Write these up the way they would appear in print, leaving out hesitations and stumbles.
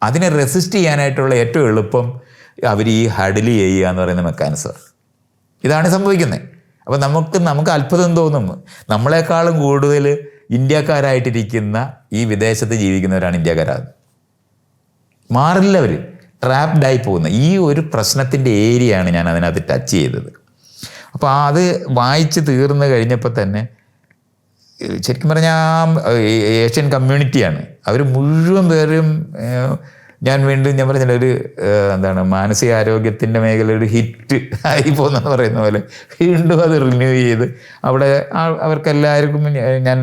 അതിനെ റെസിസ്റ്റ് ചെയ്യാനായിട്ടുള്ള ഏറ്റവും എളുപ്പം അവർ ഈ ഹഡിൽ ചെയ്യുക എന്ന് പറയുന്ന മെക്കാനിസമാണ്. ഇതാണ് സംഭവിക്കുന്നത്. അപ്പോൾ നമുക്ക് അത്ഭുതം തോന്നും. നമ്മളെക്കാളും കൂടുതൽ ഇന്ത്യക്കാരായിട്ടിരിക്കുന്ന ഈ വിദേശത്ത് ജീവിക്കുന്നവരാണ് ഇന്ത്യക്കാരാകുന്നത്. മാറില്ല, അവർ ട്രാപ്ഡായി പോകുന്ന ഈ ഒരു പ്രശ്നത്തിൻ്റെ ഏരിയയാണ് ഞാൻ അതിനകത്ത് ടച്ച് ചെയ്തത്. അപ്പോൾ അത് വായിച്ച് തീർന്നു കഴിഞ്ഞപ്പോൾ തന്നെ ശരിക്കും പറഞ്ഞാൽ ഏഷ്യൻ കമ്മ്യൂണിറ്റിയാണ് അവർ മുഴുവൻ പേരും. ഞാൻ പറഞ്ഞില്ല, ഒരു മാനസികാരോഗ്യത്തിൻ്റെ മേഖല ഒരു ഹിറ്റ് ആയി പോകുന്നെന്ന് പറയുന്ന പോലെ വീണ്ടും അത് റിന്യൂ ചെയ്ത് അവിടെ അവർക്കെല്ലാവർക്കും ഞാൻ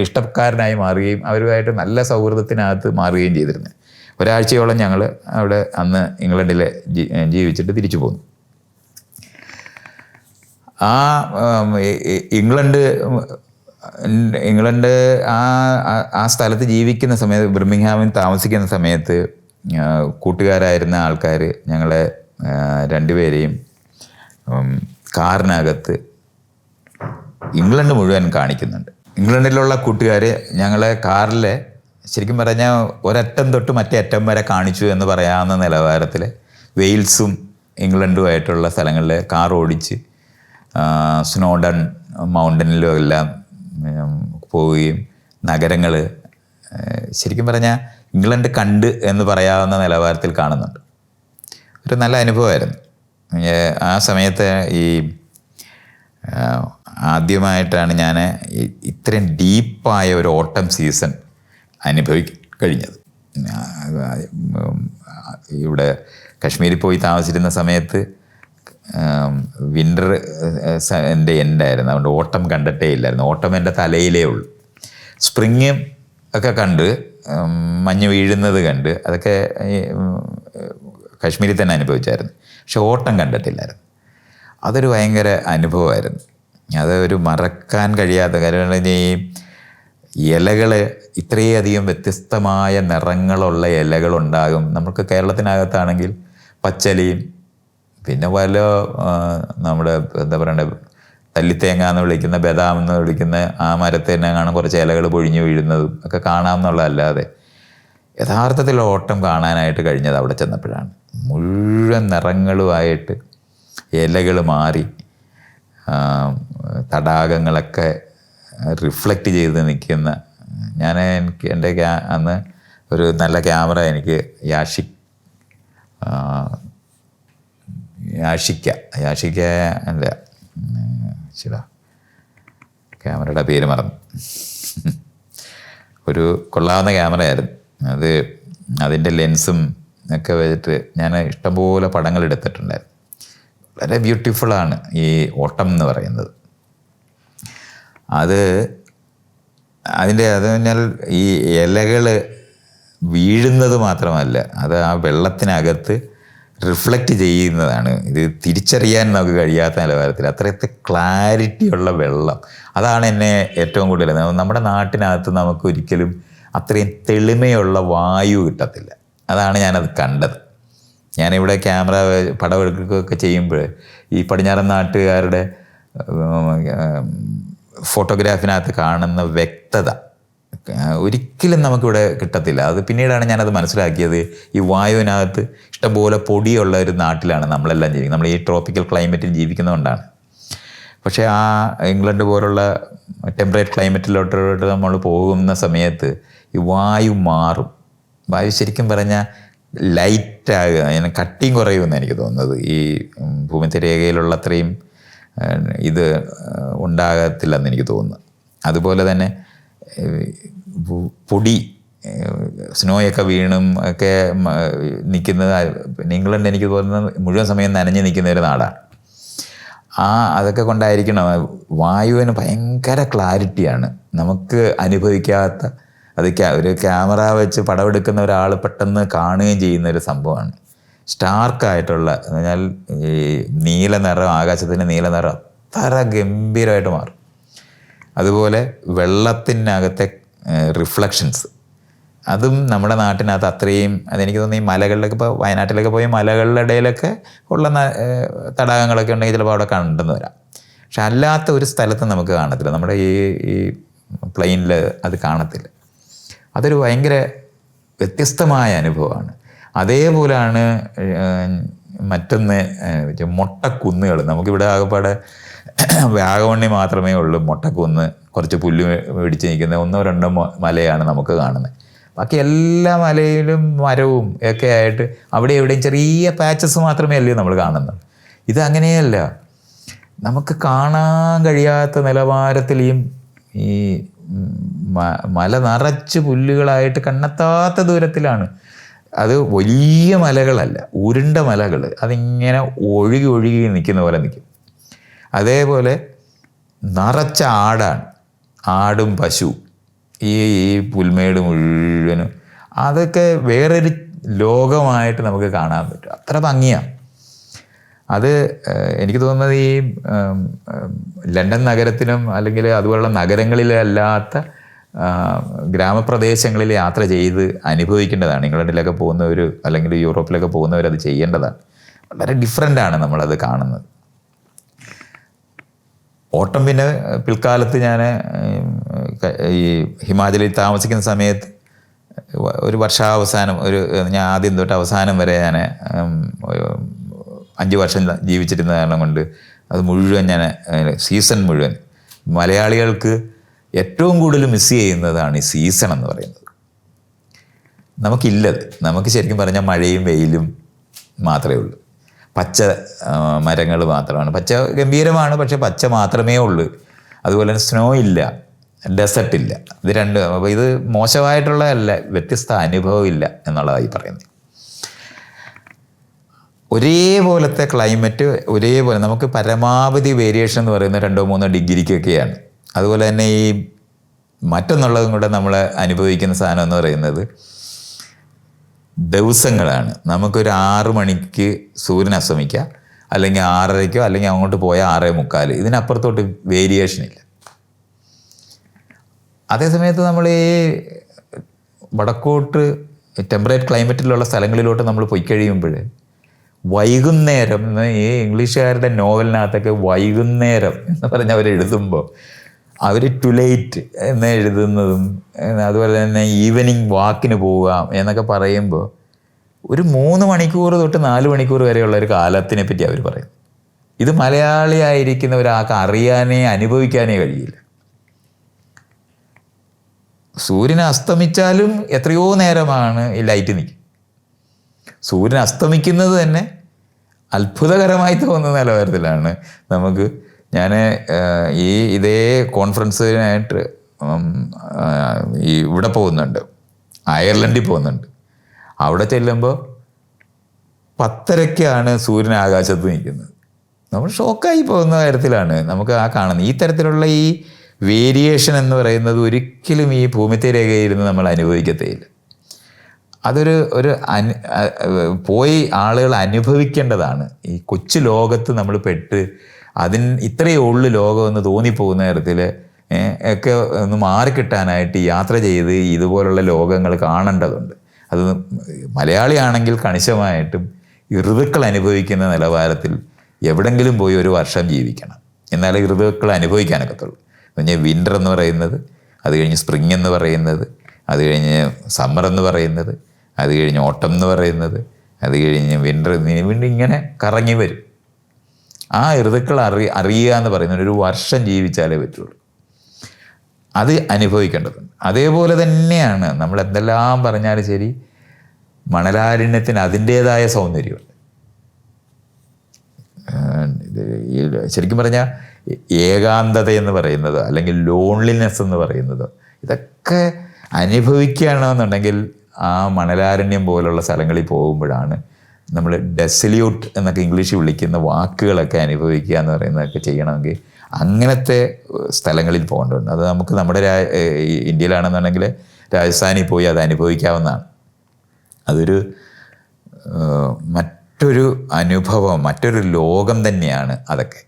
ഇഷ്ടക്കാരനായി മാറുകയും അവരുമായിട്ട് നല്ല സൗഹൃദത്തിനകത്ത് മാറുകയും ചെയ്തിരുന്നത്. ഒരാഴ്ചയോളം ഞങ്ങൾ അവിടെ അന്ന് ഇംഗ്ലണ്ടിൽ ജീവിച്ചിട്ട് തിരിച്ചു പോന്നു. ഇംഗ്ലണ്ട് ആ സ്ഥലത്ത് ജീവിക്കുന്ന സമയത്ത്, ബിർമിംഗ്ഹാമിൽ താമസിക്കുന്ന സമയത്ത് കൂട്ടുകാരായിരുന്ന ആൾക്കാർ ഞങ്ങളെ രണ്ടുപേരെയും കാറിനകത്ത് ഇംഗ്ലണ്ട് മുഴുവൻ കാണിക്കുന്നുണ്ട്. ഇംഗ്ലണ്ടിലുള്ള കൂട്ടുകാർ ഞങ്ങളെ കാറിലെ ശരിക്കും പറഞ്ഞാൽ ഒരറ്റം തൊട്ട് മറ്റേ അറ്റം വരെ കാണിച്ചു എന്ന് പറയാവുന്ന നിലവാരത്തിൽ വെയിൽസും ഇംഗ്ലണ്ടുമായിട്ടുള്ള സ്ഥലങ്ങളിൽ കാർ ഓടിച്ച് സ്നോഡൺ മൗണ്ടനിലും എല്ലാം പോവുകയും നഗരങ്ങൾ ശരിക്കും പറഞ്ഞാൽ ഇംഗ്ലണ്ട് കണ്ട് എന്ന് പറയാവുന്ന നിലവാരത്തിൽ കാണുന്നുണ്ട്. ഒരു നല്ല അനുഭവമായിരുന്നു. ആ സമയത്ത് ഈ ആദ്യമായിട്ടാണ് ഞാൻ ഇത്രയും ഡീപ്പായ ഒരു ഓട്ടം സീസൺ കഴിഞ്ഞത്. ഇവിടെ കശ്മീരിൽ പോയി താമസിച്ചിരുന്ന സമയത്ത് വിൻ്റർ എൻ്റെ എൻഡായിരുന്നു. അതുകൊണ്ട് ഓട്ടം കണ്ടിട്ടേ ഇല്ലായിരുന്നു. ഓട്ടം എൻ്റെ തലയിലേ ഉള്ളൂ. സ്പ്രിങ്ങും ഒക്കെ കണ്ട്, മഞ്ഞ് വീഴുന്നത് കണ്ട്, അതൊക്കെ കശ്മീരിൽ തന്നെ അനുഭവിച്ചായിരുന്നു. പക്ഷെ ഓട്ടം കണ്ടിട്ടില്ലായിരുന്നു. അതൊരു ഭയങ്കര അനുഭവമായിരുന്നു. അതൊരു മറക്കാൻ കഴിയാത്ത കാര്യം. ഈ ഇലകൾ ഇത്രയധികം വ്യത്യസ്തമായ നിറങ്ങളുള്ള ഇലകളുണ്ടാകും. നമുക്ക് കേരളത്തിനകത്താണെങ്കിൽ പച്ചലയും പിന്നെ പല നമ്മുടെ തല്ലിത്തേങ്ങ എന്ന് വിളിക്കുന്ന, ബദാം എന്ന് വിളിക്കുന്ന ആ മരത്തിനെ കാണാൻ കുറച്ച് ഇലകൾ പൊഴിഞ്ഞു വീഴുന്നതും ഒക്കെ കാണാമെന്നുള്ളതല്ലാതെ യഥാർത്ഥത്തിൽ ഓട്ടം കാണാനായിട്ട് കഴിഞ്ഞത് അവിടെ ചെന്നപ്പോഴാണ്. മുഴുവൻ നിറങ്ങളുമായിട്ട് ഇലകൾ മാറി തടാകങ്ങളൊക്കെ റിഫ്ലക്റ്റ് ചെയ്ത് നിൽക്കുന്ന. എൻ്റെ അന്ന് ഒരു നല്ല ക്യാമറ എനിക്ക് യാഷിക്ക അല്ല ക്യാമറയുടെ പേര് മറന്നു. ഒരു കൊള്ളാവുന്ന ക്യാമറയായിരുന്നു അത്. അതിൻ്റെ ലെൻസും ഒക്കെ വെച്ചിട്ട് ഞാൻ ഇഷ്ടംപോലെ പടങ്ങൾ എടുത്തിട്ടുണ്ടായിരുന്നു. വളരെ ബ്യൂട്ടിഫുള്ളാണ് ഈ ഓട്ടം എന്ന് പറയുന്നത്. അത് പറഞ്ഞാൽ ഈ ഇലകൾ വീഴുന്നത് മാത്രമല്ല, അത് ആ വെള്ളത്തിനകത്ത് റിഫ്ലക്റ്റ് ചെയ്യുന്നതാണ്. ഇത് തിരിച്ചറിയാൻ നമുക്ക് കഴിയാത്ത നിലവാരത്തിൽ അത്രയത്തെ ക്ലാരിറ്റിയുള്ള വെള്ളം. അതാണ് എന്നെ ഏറ്റവും കൂടുതൽ. നമ്മുടെ നാട്ടിനകത്ത് നമുക്ക് ഒരിക്കലും അത്രയും തെളിമയുള്ള വായു കിട്ടത്തില്ല. അതാണ് ഞാനത് കണ്ടത്. ഞാനിവിടെ ക്യാമറ പടമെടുക്കുകയൊക്കെ ചെയ്യുമ്പോൾ ഈ പടിഞ്ഞാറൻ നാട്ടുകാരുടെ ഫോട്ടോഗ്രാഫിനകത്ത് കാണുന്ന വ്യക്തത ഒരിക്കലും നമുക്കിവിടെ കിട്ടത്തില്ല. അത് പിന്നീടാണ് ഞാനത് മനസ്സിലാക്കിയത്. ഈ വായുവിനകത്ത് ഇഷ്ടംപോലെ പൊടിയുള്ള ഒരു നാട്ടിലാണ് നമ്മളെല്ലാം ജീവിക്കുന്നത്. നമ്മൾ ഈ ട്രോപ്പിക്കൽ ക്ലൈമറ്റിൽ ജീവിക്കുന്നതുകൊണ്ടാണ്. പക്ഷേ ആ ഇംഗ്ലണ്ട് പോലുള്ള ടെമ്പറേറ്റ് ക്ലൈമറ്റിലോട്ട് നമ്മൾ പോകുന്ന സമയത്ത് ഈ വായു മാറും. വായു ശരിക്കും പറഞ്ഞാൽ ലൈറ്റാകുക, അതിന് കട്ടിങ് കുറയുമെന്ന് എനിക്ക് തോന്നുന്നത്. ഈ ഭൂമധ്യരേഖയിലുള്ള അത്രയും ഇത് ഉണ്ടാകത്തില്ലെന്ന് എനിക്ക് തോന്നുന്നു. അതുപോലെ തന്നെ പൊടി സ്നോയൊക്കെ വീണും ഒക്കെ നിൽക്കുന്നത്. പിന്നെ ഇംഗ്ലണ്ട് എനിക്ക് തോന്നുന്നത് മുഴുവൻ സമയം നനഞ്ഞ് നിൽക്കുന്ന ഒരു നാടാണ്. അതൊക്കെ കൊണ്ടായിരിക്കണം വായുവിന് ഭയങ്കര ക്ലാരിറ്റിയാണ്. നമുക്ക് അനുഭവിക്കാത്ത, അത് ഒരു ക്യാമറ വെച്ച് പടമെടുക്കുന്ന ഒരാൾ പെട്ടെന്ന് കാണുകയും ചെയ്യുന്ന ഒരു സംഭവമാണ്. സ്റ്റാർക്കായിട്ടുള്ള എന്ന് പറഞ്ഞാൽ ഈ നീല നിറം, ആകാശത്തിൻ്റെ നീല നിറം അത്ര ഗംഭീരമായിട്ട് മാറും. അതുപോലെ വെള്ളത്തിനകത്തെ റിഫ്ലക്ഷൻസ്, അതും നമ്മുടെ നാട്ടിനകത്ത് അത്രയും. അതെനിക്ക് തോന്നുന്നു ഈ മലകളിലൊക്കെ, ഇപ്പോൾ വയനാട്ടിലൊക്കെ പോയി മലകളുടെ ഇടയിലൊക്കെ ഉള്ള തടാകങ്ങളൊക്കെ ഉണ്ടെങ്കിൽ ചിലപ്പോൾ അവിടെ കണ്ടെന്ന് വരാം. പക്ഷെ അല്ലാത്ത ഒരു സ്ഥലത്ത് നമുക്ക് കാണത്തില്ല. നമ്മുടെ ഈ പ്ലെയിനിൽ അത് കാണത്തില്ല. അതൊരു ഭയങ്കര വ്യത്യസ്തമായ അനുഭവമാണ്. അതേപോലെയാണ് മറ്റൊന്ന് മൊട്ടക്കുന്നുകൾ. നമുക്കിവിടെ ആകെപ്പാടെ വാഗമണ്ണി മാത്രമേ ഉള്ളൂ മൊട്ടക്കുന്ന്, കുറച്ച് പുല്ല് പിടിച്ച് നിൽക്കുന്ന 1-2 മലയാണ് നമുക്ക് കാണുന്നത്. ബാക്കി എല്ലാ മലയിലും മരവും ഒക്കെ ആയിട്ട് അവിടെ എവിടെയും ചെറിയ പാച്ചസ് മാത്രമേ അല്ലേ നമ്മൾ കാണുന്നത്. ഇത് അങ്ങനെയല്ല, നമുക്ക് കാണാൻ കഴിയാത്ത നിലവാരത്തിൽ ഈ മല നിറച്ച് പുല്ലുകളായിട്ട് കണ്ണെത്താത്ത ദൂരത്തിലാണ്. അത് വലിയ മലകളല്ല, ഉരുണ്ട മലകൾ, അതിങ്ങനെ ഒഴുകി ഒഴുകി നിൽക്കുന്ന പോലെ നിൽക്കും. അതേപോലെ നിറച്ച ആടാണ്, ആടും പശു, ഈ പുൽമേട് മുഴുവനും. അതൊക്കെ വേറൊരു ലോകമായിട്ട് നമുക്ക് കാണാൻ പറ്റും, അത്ര ഭംഗിയാണ്. അത് എനിക്ക് തോന്നുന്നത് ഈ ലണ്ടൻ നഗരത്തിനും അല്ലെങ്കിൽ അതുപോലുള്ള നഗരങ്ങളിലല്ലാത്ത ഗ്രാമപ്രദേശങ്ങളിൽ യാത്ര ചെയ്ത് അനുഭവിക്കേണ്ടതാണ്. ഇംഗ്ലണ്ടിലൊക്കെ പോകുന്നവർ അല്ലെങ്കിൽ യൂറോപ്പിലൊക്കെ പോകുന്നവർ അത് ചെയ്യേണ്ടതാണ്. വളരെ ഡിഫറെൻ്റാണ് നമ്മളത് കാണുന്നത്. ഓട്ടം പിന്നെ പിൽക്കാലത്ത് ഞാൻ ഈ ഹിമാചലിൽ താമസിക്കുന്ന സമയത്ത് ഒരു വർഷാവസാനം ഞാൻ ആദ്യം തൊട്ട് അവസാനം വരെ ഞാൻ 5 വർഷം ജീവിച്ചിരുന്ന കാരണം കൊണ്ട് അത് മുഴുവൻ ഞാൻ സീസൺ മുഴുവൻ മലയാളികൾക്ക് ഏറ്റവും കൂടുതൽ മിസ് ചെയ്യുന്നതാണ് ഈ സീസൺ എന്ന് പറയുന്നത്. നമുക്കില്ലത്. നമുക്ക് ശരിക്കും പറഞ്ഞാൽ മഴയും വെയിലും മാത്രമേ ഉള്ളൂ, പച്ച മരങ്ങൾ മാത്രമാണ്. പച്ച ഗംഭീരമാണ്, പക്ഷെ പച്ച മാത്രമേ ഉള്ളൂ. അതുപോലെ തന്നെ സ്നോ ഇല്ല, ഡെസർട്ട് ഇല്ല. ഇത് രണ്ട്. അപ്പോൾ ഇത് മോശമായിട്ടുള്ളതല്ല, വ്യത്യസ്ത അനുഭവം ഇല്ല എന്നുള്ളതായി പറയുന്നത്. ഒരേപോലത്തെ ക്ലൈമറ്റ്, ഒരേപോലെ നമുക്ക് പരമാവധി വേരിയേഷൻ എന്ന് പറയുന്നത് 2-3 ഡിഗ്രിക്കൊക്കെയാണ്. അതുപോലെ തന്നെ ഈ മറ്റൊന്നുള്ളതും കൂടെ നമ്മൾ അനുഭവിക്കുന്ന സാധനം എന്ന് പറയുന്നത് ദിവസങ്ങളാണ്. നമുക്കൊരു 6 മണിക്ക് സൂര്യൻ അസ്തമിക്കുക, അല്ലെങ്കിൽ 6:30, അല്ലെങ്കിൽ അങ്ങോട്ട് പോയാൽ 6:45. ഇതിനപ്പുറത്തോട്ട് വേരിയേഷൻ ഇല്ല. അതേസമയത്ത് നമ്മൾ ഈ വടക്കോട്ട് ടെമ്പറേറ്റ് ക്ലൈമറ്റിലുള്ള സ്ഥലങ്ങളിലോട്ട് നമ്മൾ പോയി കഴിയുമ്പോൾ വൈകുന്നേരം, ഈ ഇംഗ്ലീഷുകാരുടെ നോവലിനകത്തൊക്കെ വൈകുന്നേരം എന്ന് പറഞ്ഞ് അവർ എഴുതുമ്പോൾ അവർ ടു ലേറ്റ് എന്ന് എഴുതുന്നതും, അതുപോലെ തന്നെ ഈവനിങ് വാക്കിന് പോവുക എന്നൊക്കെ പറയുമ്പോൾ ഒരു 3 മണിക്കൂർ തൊട്ട് 4 മണിക്കൂർ വരെയുള്ള ഒരു കാലത്തിനെ പറ്റി അവർ പറയും. ഇത് മലയാളിയായിരിക്കുന്ന ഒരാൾക്ക് അറിയാനേ അനുഭവിക്കാനേ കഴിയില്ല. സൂര്യൻ അസ്തമിച്ചാലും എത്രയോ നേരമാണ് ഈ ലൈറ്റ് നിൽക്കും. സൂര്യൻ അസ്തമിക്കുന്നത് തന്നെ അത്ഭുതകരമായി തോന്നുന്ന നിലവാരത്തിലാണ് നമുക്ക്. ഞാൻ ഇതേ കോൺഫറൻസിനായിട്ട് ഇവിടെ പോകുന്നുണ്ട്, അയർലൻഡിൽ പോകുന്നുണ്ട്. അവിടെ ചെല്ലുമ്പോൾ 10:30 സൂര്യൻ ആകാശത്ത് നിൽക്കുന്നത്. നമ്മൾ ഷോക്കായി പോകുന്ന കാര്യത്തിലാണ് നമുക്ക് ആ കാണുന്നത്. ഈ തരത്തിലുള്ള ഈ വേരിയേഷൻ എന്ന് പറയുന്നത് ഒരിക്കലും ഈ ഭൂമിത്തിരകയിരുന്ന് നമ്മൾ അനുഭവിക്കത്തേയില്ല. അതൊരു പോയി ആളുകൾ അനുഭവിക്കേണ്ടതാണ്. ഈ കൊച്ചു ലോകത്ത് നമ്മൾ പെട്ട് ഇത്രയേ ഉള്ളു ലോകമെന്ന് തോന്നിപ്പോകുന്ന തരത്തിൽ ഒക്കെ ഒന്ന് മാറിക്കിട്ടാനായിട്ട് യാത്ര ചെയ്ത് ഇതുപോലുള്ള ലോകങ്ങൾ കാണേണ്ടതുണ്ട്. അത് മലയാളിയാണെങ്കിൽ കണിശമായിട്ടും ഋതുക്കൾ അനുഭവിക്കുന്ന നിലവാരത്തിൽ എവിടെങ്കിലും പോയി ഒരു വർഷം ജീവിക്കണം, എന്നാലേ ഋതുക്കൾ അനുഭവിക്കാനൊക്കത്തുള്ളൂ. എന്ന് പറഞ്ഞാൽ വിൻ്റർ എന്ന് പറയുന്നത്, അത് കഴിഞ്ഞ് സ്പ്രിങ് എന്ന് പറയുന്നത്, അത് കഴിഞ്ഞ് സമ്മർ എന്ന് പറയുന്നത്, അത് കഴിഞ്ഞ് ഓട്ടം എന്ന് പറയുന്നത്, അത് കഴിഞ്ഞ് വിൻ്റർ, ഇങ്ങനെ കറങ്ങി വരും. ആ ഋതുക്കൾ അറിയുക എന്ന് പറയുന്നത് ഒരു വർഷം ജീവിച്ചാലേ പറ്റുള്ളൂ. അത് അനുഭവിക്കേണ്ടതുണ്ട്. അതേപോലെ തന്നെയാണ് നമ്മൾ എന്തെല്ലാം പറഞ്ഞാലും ശരി, മണലാരണ്യത്തിന് അതിൻ്റേതായ സൗന്ദര്യമുണ്ട്. ശരിക്കും പറഞ്ഞാൽ ഏകാന്തത എന്ന് പറയുന്നത്, അല്ലെങ്കിൽ ലോൺലിനെസ് എന്ന് പറയുന്നത്, ഇതൊക്കെ അനുഭവിക്കുകയാണെന്നുണ്ടെങ്കിൽ ആ മണലാരണ്യം പോലുള്ള സ്ഥലങ്ങളിൽ പോകുമ്പോഴാണ് നമ്മൾ ഡെസല്യൂട്ട് എന്നൊക്കെ ഇംഗ്ലീഷിൽ വിളിക്കുന്ന വാക്കുകളൊക്കെ അനുഭവിക്കുക എന്ന് പറയുന്നതൊക്കെ ചെയ്യണമെങ്കിൽ അങ്ങനത്തെ സ്ഥലങ്ങളിൽ പോകേണ്ടതുണ്ട്. അത് നമുക്ക് നമ്മുടെ ഇന്ത്യയിലാണെന്നുണ്ടെങ്കിൽ രാജസ്ഥാനിൽ പോയി അത് അനുഭവിക്കാവുന്നതാണ്. അതൊരു മറ്റൊരു അനുഭവം, മറ്റൊരു ലോകം തന്നെയാണ് അതൊക്കെ.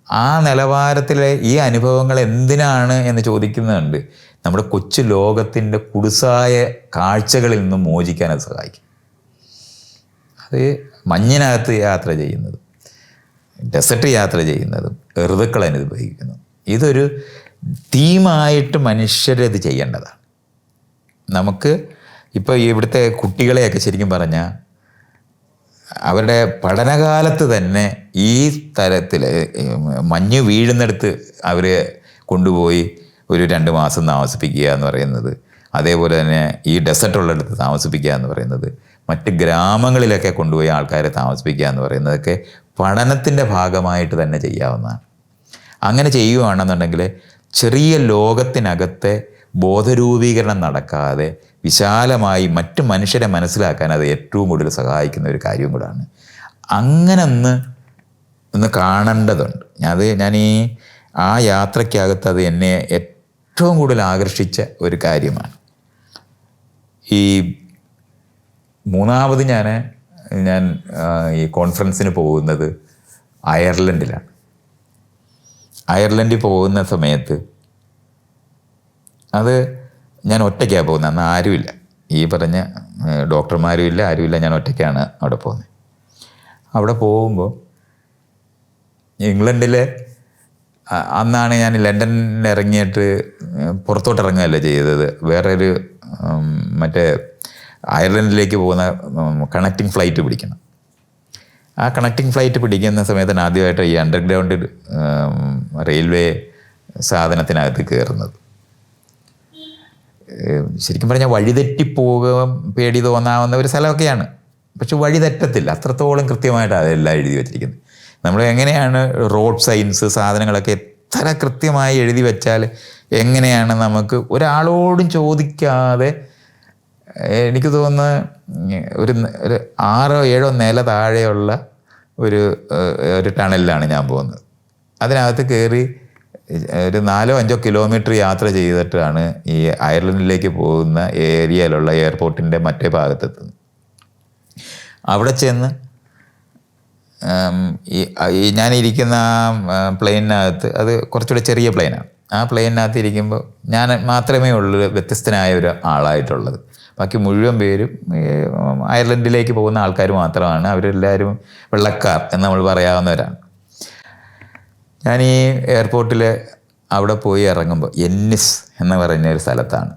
ആ നിലവാരത്തിലെ ഈ അനുഭവങ്ങൾ എന്തിനാണ് എന്ന് ചോദിക്കുന്നുണ്ട്. നമ്മുടെ കൊച്ചു ലോകത്തിൻ്റെ കുടുസായ കാഴ്ചകളിൽ നിന്നും മോചിക്കാൻ അത് സഹായിക്കും. അത് മഞ്ഞിനകത്ത് യാത്ര ചെയ്യുന്നതും ഡെസർട്ട് യാത്ര ചെയ്യുന്നതും ഋതുക്കൾ അനുഭവിക്കുന്നതും ഇതൊരു തീമായിട്ട് മനുഷ്യരത് ചെയ്യേണ്ടതാണ്. നമുക്ക് ഇപ്പോൾ ഇവിടുത്തെ കുട്ടികളെയൊക്കെ ശരിക്കും പറഞ്ഞാൽ അവരുടെ പഠനകാലത്ത് തന്നെ ഈ തരത്തിൽ മഞ്ഞ് വീഴുന്നിടത്ത് അവർ കൊണ്ടുപോയി ഒരു 2 മാസം താമസിപ്പിക്കുക എന്ന് പറയുന്നത്, അതേപോലെ തന്നെ ഈ ഡെസർട്ടുള്ളിടത്ത് താമസിപ്പിക്കുക എന്ന് പറയുന്നത്, മറ്റ് ഗ്രാമങ്ങളിലൊക്കെ കൊണ്ടുപോയി ആൾക്കാരെ താമസിപ്പിക്കുക എന്ന് പറയുന്നതൊക്കെ പഠനത്തിൻ്റെ ഭാഗമായിട്ട് തന്നെ ചെയ്യാവുന്നതാണ്. അങ്ങനെ ചെയ്യുകയാണെന്നുണ്ടെങ്കിൽ ചെറിയ ലോകത്തിനകത്തെ ബോധരൂപീകരണം നടക്കാതെ വിശാലമായി മറ്റു മനുഷ്യരെ മനസ്സിലാക്കാൻ അത് ഏറ്റവും കൂടുതൽ സഹായിക്കുന്ന ഒരു കാര്യം കൂടാണ്. അങ്ങനെ ഒന്ന് കാണേണ്ടതുണ്ട്. ഞാൻ ആ യാത്രയ്ക്കകത്ത് അത് എന്നെ ഏറ്റവും കൂടുതൽ ആകർഷിച്ച ഒരു കാര്യമാണ്. ഈ മൂന്നാമത് ഞാൻ ഈ കോൺഫറൻസിന് പോകുന്നത് അയർലൻഡിലാണ്. അയർലൻഡിൽ പോകുന്ന സമയത്ത് അത് ഞാൻ ഒറ്റയ്ക്കാണ് പോകുന്നത്. അന്ന് ആരുമില്ല, ഈ പറഞ്ഞ ഡോക്ടർമാരും ഇല്ല, ആരുമില്ല. ഞാൻ ഒറ്റയ്ക്കാണ് അവിടെ പോകുന്നത്. അവിടെ പോകുമ്പോൾ ഇംഗ്ലണ്ടിലെ അന്നാണ് ഞാൻ ലണ്ടനിൽ ഇറങ്ങിയിട്ട് പുറത്തോട്ട് ഇറങ്ങുകയല്ല ചെയ്തത്, വേറൊരു മറ്റേ അയർലൻഡിലേക്ക് പോകുന്ന കണക്റ്റിംഗ് ഫ്ലൈറ്റ് പിടിക്കണം. ആ കണക്റ്റിംഗ് ഫ്ലൈറ്റ് പിടിക്കുന്ന സമയത്താണ് ആദ്യമായിട്ട് ഈ അണ്ടർഗ്രൗണ്ട് റെയിൽവേ സാധനത്തിനകത്ത് കയറുന്നത്. ശരിക്കും പറഞ്ഞാൽ വഴിതെറ്റിപ്പോകാൻ പേടി തോന്നാവുന്ന ഒരു സ്ഥലമൊക്കെയാണ്, പക്ഷെ വഴി തെറ്റത്തില്ല. അത്രത്തോളം കൃത്യമായിട്ട് അതെല്ലാം എഴുതി വച്ചിരിക്കുന്നത്. നമ്മൾ എങ്ങനെയാണ് റോഡ് സൈൻസ് സാധനങ്ങളൊക്കെ എത്ര കൃത്യമായി എഴുതി വെച്ചാൽ എങ്ങനെയാണ് നമുക്ക് ഒരാളോടും ചോദിക്കാതെ, എനിക്ക് തോന്നുന്നു ഒരു 6-7 നില താഴെയുള്ള ഒരു ടണലിലാണ് ഞാൻ പോകുന്നത്. അതിനകത്ത് കയറി ഒരു 4-5 കിലോമീറ്റർ യാത്ര ചെയ്തിട്ടാണ് ഈ അയർലൻഡിലേക്ക് പോകുന്ന ഏരിയയിലുള്ള എയർപോർട്ടിൻ്റെ മറ്റേ ഭാഗത്തെത്തുന്നത്. അവിടെ ചെന്ന് ഈ ഞാനിരിക്കുന്ന പ്ലെയിനകത്ത്, അത് കുറച്ചുകൂടെ ചെറിയ പ്ലെയിനാണ്, ആ പ്ലെയിനകത്ത് ഇരിക്കുമ്പോൾ ഞാൻ മാത്രമേ ഉള്ളൂ വ്യത്യസ്തനായ ഒരു ആളായിട്ടുള്ളത്. ബാക്കി മുഴുവൻ പേരും അയർലൻഡിലേക്ക് പോകുന്ന ആൾക്കാർ മാത്രമാണ്. അവരെല്ലാവരും വെള്ളക്കാർ എന്ന് നമ്മൾ പറയാവുന്നവരാണ്. ഞാൻ ഈ എയർപോർട്ടിൽ അവിടെ പോയി ഇറങ്ങുമ്പോൾ എന്നിസ് എന്ന് പറയുന്ന ഒരു സ്ഥലത്താണ്.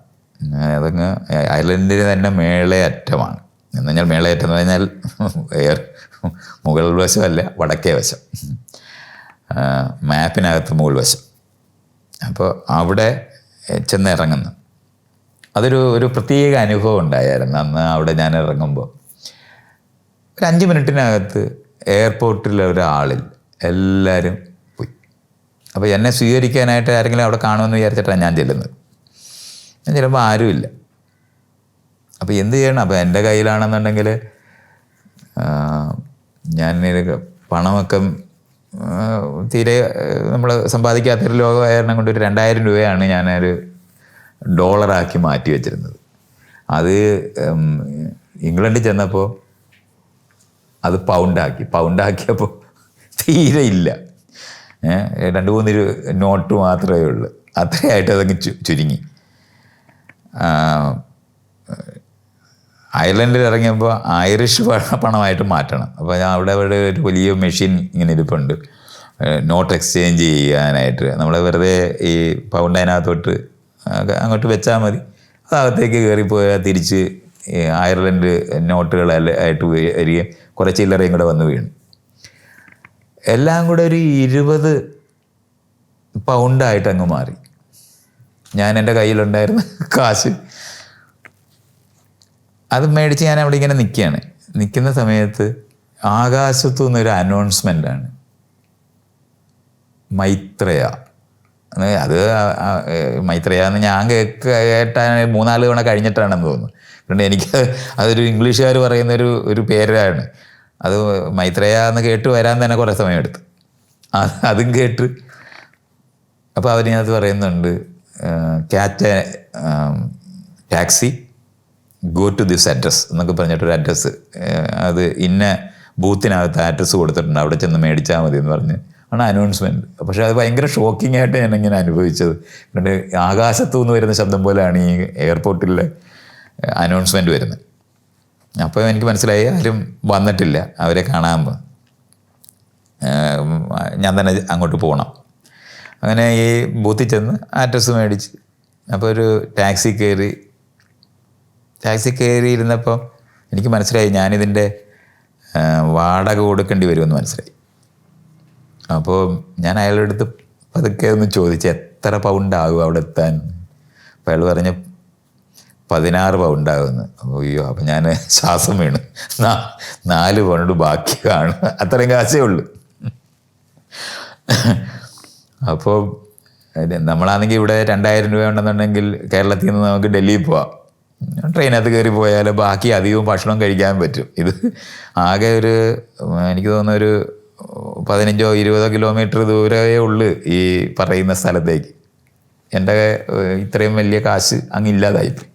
അതങ്ങ് അയർലൻഡിന് തന്നെ മേളേ അറ്റമാണ്. എന്ന് പറഞ്ഞാൽ മേളേ അറ്റം എന്ന് പറഞ്ഞാൽ മുകൾ വശമല്ല, വടക്കേ വശം, മാപ്പിനകത്ത് മുകൾ വശം. അപ്പോൾ അവിടെ ചെന്ന് ഇറങ്ങുന്നു. ഒരു പ്രത്യേക അനുഭവം ഉണ്ടായിരുന്നു അന്ന് അവിടെ ഞാൻ ഇറങ്ങുമ്പോൾ. ഒരു 5 മിനിറ്റിനകത്ത് എയർപോർട്ടിലെ ഒരാളിൽ എല്ലാവരും പോയി. അപ്പോൾ എന്നെ സ്വീകരിക്കാനായിട്ട് ആരെങ്കിലും അവിടെ കാണുമെന്ന് വിചാരിച്ചിട്ടാണ് ഞാൻ ചെല്ലുന്നത്. ഞാൻ ചെല്ലുമ്പോൾ ആരുമില്ല. അപ്പോൾ എന്ത് ചെയ്യണം? അപ്പോൾ എൻ്റെ കയ്യിലാണെന്നുണ്ടെങ്കിൽ ഞാൻ പണമൊക്കെ തീരെ നമ്മൾ സമ്പാദിക്കാത്തൊരു ലോകമായിരുന്നു കൊണ്ട് ഒരു 2000 രൂപയാണ് ഞാനൊരു ഡോളറാക്കി മാറ്റി വെച്ചിരുന്നത്. അത് ഇംഗ്ലണ്ടിൽ ചെന്നപ്പോൾ അത് പൗണ്ടാക്കിയപ്പോൾ തീരെ ഇല്ല. 2-3 നോട്ട് മാത്രമേ ഉള്ളൂ. അത്രയായിട്ട് അതങ്ങ് ചുരുങ്ങി. അയർലൻഡിൽ ഇറങ്ങിയപ്പോൾ ഐറിഷ് പണമായിട്ട് മാറ്റണം. അപ്പോൾ ഞാൻ അവിടെ ഒരു വലിയ മെഷീൻ ഇങ്ങനെ ഇരിപ്പുണ്ട്, നോട്ട് എക്സ്ചേഞ്ച് ചെയ്യാനായിട്ട്. നമ്മൾ വെറുതെ ഈ പൗണ്ട് അതിനകത്തോട്ട് അങ്ങോട്ട് വെച്ചാൽ മതി. അതകത്തേക്ക് കയറിപ്പോയാൽ തിരിച്ച് അയർലൻഡ് നോട്ടുകളായിട്ട് വരികയും കുറേ ചില്ലറയും കൂടെ വന്ന് വീണു. എല്ലാം കൂടെ ഒരു 20 പൗണ്ടായിട്ട് അങ്ങ് മാറി. ഞാൻ എൻ്റെ കയ്യിലുണ്ടായിരുന്ന കാശ് അത് മേടിച്ച് ഞാൻ അവിടെ ഇങ്ങനെ നിൽക്കുന്ന സമയത്ത് ആകാശത്തു നിന്നൊരു അനൗൺസ്മെൻ്റാണ്, മൈത്രേയ. അത് മൈത്രേയ എന്ന് ഞാൻ കേട്ടാൻ 3-4 തവണ കഴിഞ്ഞിട്ടാണെന്ന് തോന്നുന്നു. അതുകൊണ്ട് എനിക്ക് അതൊരു ഇംഗ്ലീഷുകാർ പറയുന്ന ഒരു പേരാണ്. അത് മൈത്രേയ എന്ന് കേട്ട് വരാൻ തന്നെ കുറേ സമയമെടുത്തു. അതും കേട്ട് അപ്പോൾ അവരിനകത്ത് പറയുന്നുണ്ട്, cat taxi go to this address എന്നൊക്കെ പറഞ്ഞിട്ടൊരു അഡ്രസ്സ്, അത് ഇന്ന ബൂത്തിനകത്ത് അഡ്രസ്സ് കൊടുത്തിട്ടുണ്ട്, അവിടെ ചെന്ന് മേടിച്ചാൽ മതി എന്ന് പറഞ്ഞ് ആണ് അനൗൺസ്മെൻറ്റ്. പക്ഷേ അത് ഭയങ്കര ഷോക്കിംഗ് ആയിട്ട് ഞാനിങ്ങനെ അനുഭവിച്ചത്. എന്നിട്ട് ആകാശത്തു നിന്ന് വരുന്ന ശബ്ദം പോലെയാണ് ഈ എയർപോർട്ടിലെ അനൗൺസ്മെൻറ്റ് വരുന്നത്. അപ്പോൾ എനിക്ക് മനസ്സിലായി ആരും വന്നിട്ടില്ല, അവരെ കാണാൻ ഞാൻ തന്നെ അങ്ങോട്ട് പോകണം. അങ്ങനെ ഈ ബൂത്തിൽ ചെന്ന് അഡ്രസ്സ് മേടിച്ച് അപ്പോൾ ഒരു ടാക്സി കയറി ടാക്സി കയറിയിരുന്നപ്പോൾ എനിക്ക് മനസ്സിലായി ഞാനിതിൻ്റെ വാടക കൊടുക്കേണ്ടി വരുമെന്ന് മനസ്സിലായി. അപ്പോൾ ഞാൻ അയാളുടെ അടുത്ത് പതുക്കെ ഒന്ന് ചോദിച്ചു, എത്ര പൗണ്ടാകും അവിടെ എത്താൻ? അപ്പോൾ അയാൾ പറഞ്ഞ് 16 പൗണ്ടാകുമെന്ന്. അയ്യോ, അപ്പം ഞാൻ ശ്വാസം വീണ്. 4 പൗണ്ട് ബാക്കി കാണും, അത്രയും കാശേ ഉള്ളൂ. അപ്പോൾ നമ്മളാണെങ്കിൽ ഇവിടെ 2000 രൂപ ഉണ്ടെന്നുണ്ടെങ്കിൽ കേരളത്തിൽ നിന്ന് നമുക്ക് ഡൽഹിയിൽ പോവാം. ട്രെയിനകത്ത് കയറി പോയാൽ ബാക്കി അധികവും ഭക്ഷണം കഴിക്കാൻ പറ്റും. ഇത് ആകെ ഒരു എനിക്ക് തോന്നുന്ന ഒരു 15-20 കിലോമീറ്റർ ദൂരമേ ഉള്ളൂ ഈ പറയുന്ന സ്ഥലത്തേക്ക്. എൻ്റെ ഇത്രയും വലിയ കാശ് അങ്ങ് ഇല്ലാതായിപ്പോയി.